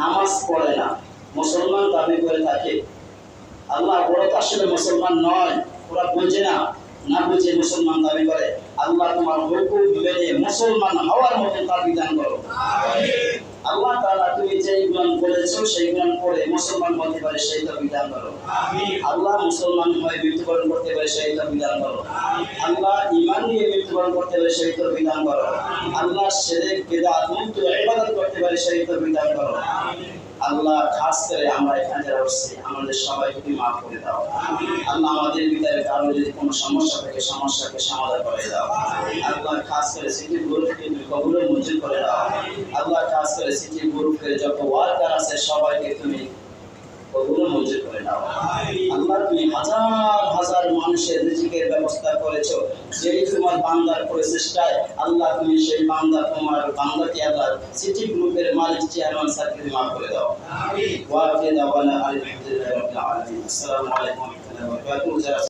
নামাজ পড়ে না, মুসলমান দাবি করে থাকে। আল্লাহ ওরা তো আসলে মুসলমান নয়, ওরা বোঝে না, না বুঝে মুসলমান দাবি করে। আল্লাহ তোমার হুকুম মেনে মুসলমান হওয়ার মতো তার বিধান করো। আল্লাহ তাআলা তুমি যেই গুণ বলেছো সেই গুণ করে মুসলমান হতে পারে সেই তো বিধান করো। আল্লাহ মুসলমান হয়ে মৃত্যুবরণ করতে পারে সেই তো বিধান করো। আল্লাহ ঈমান নিয়ে মৃত্যুবরণ করতে পারে সেই তো বিধান করো। আল্লাহ শিরক বিদআত মুক্ত ইবাদত করতে পারে সেই তো বিধান করো। আল্লাহ খাস করে আমরা এখানে যারা বসছি আমাদের সবাইকে তুমি মাফ করে দাও। আল্লাহ আমাদের ভিতরে কারো যদি কোনো সমস্যা থাকে সমস্যাকে সমাধান করে দাও। আল্লাহ খাস করে সিটি গ্রুপকে তুমি কবুল মঞ্জুর করে দাও। আল্লাহ খাস করে সিটি গ্রুপের যত ওয়ার্কার আছে সবাইকে তুমি কবুল মঞ্জুর করে দাও। আল্লাহ তুমি হাজার হাজার মানুষের রিজিকের ব্যবস্থা করেছো, যেই তোমার বান্দার প্রচেষ্টায় আল্লাহ তুমি সেই বান্দা তোমার বান্দাকে আল্লাহ সিটি গ্রুপের মালিক চেয়ারম্যান স্যারকে মাফ করে দাও। ওয়া আখিরু দাওয়ানা আলহামদুলিল্লাহি রাব্বিল আলামিন। আসসালামু আলাইকুম ওয়া রাহমাতুল্লাহি ওয়া বারাকাতুহু।